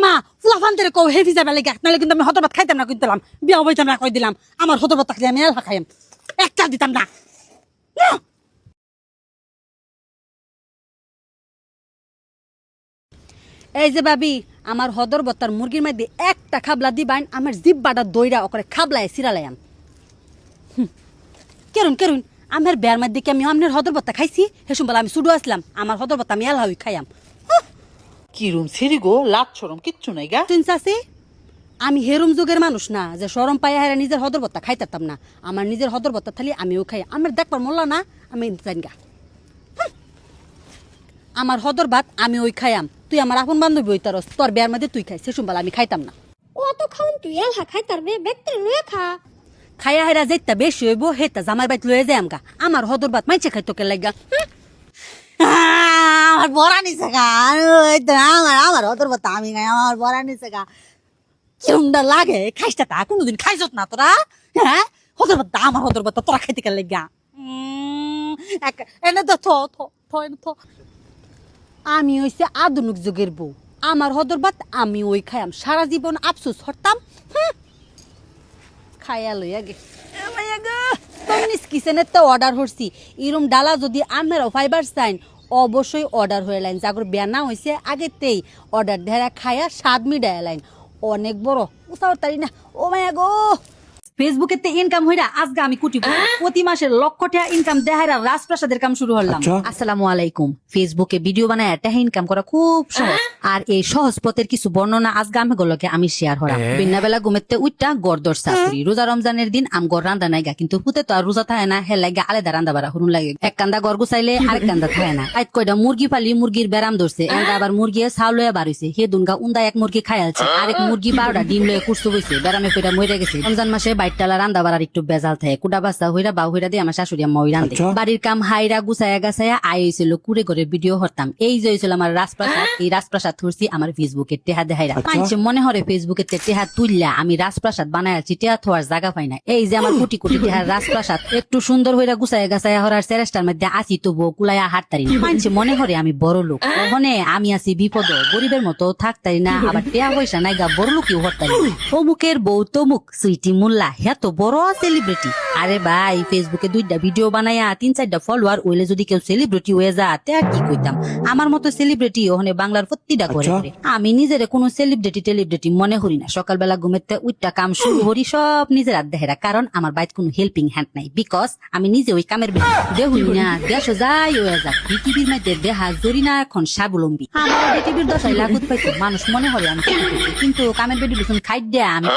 আম্মা ফুলাফান তেরে কও হেভি যাবে লাগে নাহলে কিন্তু আমি হতবাত খাইতাম না কইতাম বিয়া হইতাম না কই দিলাম আমার হতবাত থাকলে আমি এলহা খাইম একটা দিতাম না এই যে ভাবি আমার হদর বত্তার মুরগির মধ্যে একটা খাবলা দিবাইন আমার জিব্বাটা দইরা ওকরে খাবলায় সিরালায়াম কেরুন কেরুন আমার বেয়ার মধ্যে কি আমি আপনার হদর বত্তা খাইছি হেসুম বলে আমি সুডু আসলাম আমার হদর বত্তা আমি এলহা হই খাইয়াম কিরম সিরি গো লাজ সরম কিচ্ছু নাই গা তুই চাষি আমি হেরুম যুগের মানুষ না যে সরম পাইয়া হেরা নিজের হদর বত্তা খাইতাম না আমার নিজের হদর বত্তা থালি আমিও খাই আমার দেখবার মোল্লা না আমি জানি গা আমার হদর ভাত আমি ওই খাইয়াম তুই আমার আপন বান্ধবী ওই তারস তোর বেয়ার মধ্যে তুই খাই সেসুম বলে আমি খাইতাম না ও তো খাউন তুই এলহা খাইতার বে ব্যক্তি লয়ে খা খাইয়া হেরা যেটা বেশি হইব হেটা জামার বাইত লয়ে যায় আমগা আমার হদর ভাত মাইছে খাইতো কে লাগা আমার বড়া নিছে গা আমার হদর ভাত আমি খাই আমার বড়া নিছে গা কিরমটা লাগে খাইসটা তা কোনোদিন খাইছত না তোরা হ্যাঁ হদর ভাত আমার হদর ভাত তোরা খাইতে কে লাগা এনে তো এনে তো আমি হইছে আধুনিক যুগের বউ আমার হদর ভাত আমি ওই খাইয়াম সারা জীবন আফসোস হরতাম খাইয়া লইয়া গে কিচেনের তো অর্ডার হরছি এরম ডালা যদি আপনারাও ফাইবার চাইন অবশ্যই অর্ডার হয়ে লাইন জাগর বেনা হয়েছে আগেতেই অর্ডার ধরা খায়া স্বাদ মিডায় লাইন অনেক বড় উসার তারি না ও মায়া গো ফেসবুকে ইনকাম হইরা আজকে আমি কুটি প্রতি মাসের লক্ষ টাকা ইনকাম দেখাইরা রাজপ্রাসাদের কাম শুরু হলাম আসসালামু আলাইকুম ফেসবুকে ভিডিও বানায় টাকা ইনকাম করা খুব সহজ আর এই সহজ পথের কিছু বর্ণনা আজকে আমি গলকে আমি শেয়ার হলাম বিনা বেলা ঘুমেতে উঠটা গড়দর চাকরি রোজা রমজানের দিন আম গড় রান্দা নাই গা কিন্তু পুতে তো আর রোজা থাকে না হে লাগে আলাদা রান্দা বাড়া হুরুন লাগে এক কান্দা গড় গুছাইলে আরেক কান্দা থাকে না আইত কয়টা মুরগি পালি মুরগির ব্যারাম ধরছে এনগা আবার মুরগি ছাউ লয়ে বাড়িছে হে দুনগা উন্দা এক মুরগি খাইয়ালছে আরেক মুরগি 12টা ডিম লয়ে কুরসু বইছে ব্যারামে কইটা মরে গেছে রমজান মাসে বাইটটালা রান্দা বাড়ার একটু বেজাল থাকে কুডা বাচ্চা হইরা বাউ হইরা দিয়ে আমার শাশুড়ি আম্মা ওই রান্দে বাড়ির কাম হাইরা গুছায়া গাছায়া আয় হয়েছিল কুড়ে করে ভিডিও হরতাম এই যে হয়েছিল আমার রাজপ্রাসাদ এই রাজপ্রাসাদ ধরছি আমার ফেসবুকের টেহা দেখাইরা পাইছে মনে হরে ফেসবুকের টেহা তুললা আমি রাজপ্রাসাদ বানায় আছি টেহা থোয়ার জায়গা পাই না এই যে আমার কোটি কোটি টেহার রাজপ্রাসাদ একটু সুন্দর হইরা গুছায়া গাছায়া হরার চেষ্টার মধ্যে আসি তবুও কুলাইয়া হাঁটতারি না পাইছে মনে হরে আমি বড় লোক ওখানে আমি আছি বিপদ গরিবের মতো থাকতারি না আবার টেহা পয়সা নাই গা বড় লোকই হরতারি অমুকের বউ তমুক সুইটি মোল্লা হ্যাঁ তো বড় সেলিব্রিটি আরে ভাই ফেসবুকে 2টা ভিডিও বানায়া 3-4টা ফলোয়ার ওইলে যদি কেউ সেলিব্রিটি হয়ে যা তে আর কি কইতাম আমার মতো সেলিব্রিটি ওখানে বাংলার প্রতিটা করে আমি নিজের কোনো সেলিব্রিটি মনে করি না সকালবেলা ঘুমেতে উঠটা কাম শুরু করি সব নিজের হাত দেহেরা কারণ আমার বাইত কোনো হেল্পিং হ্যান্ড নাই বিকজ আমি নিজে ওই কামের দেহুই না দেশ যাই হয়ে যাক পৃথিবীর মধ্যে দেহা জরি না এখন স্বাবলম্বী আমার পৃথিবীর দশাই লাগুত পাইছে মানুষ মনে করে আমি কিন্তু কামের ভিডিও খাই দেয়া আমি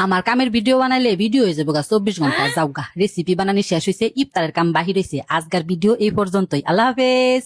আমার কামের ভিডিও বানাইলে ভিডিও হয়ে যাবো 24 ঘন্টা যাওগা রেসিপি বানানি শেষ হয়েছে ইফতারের কাম বাহির হয়েছে আজকের ভিডিও এই পর্যন্তই আল্লাহ হাফেজ।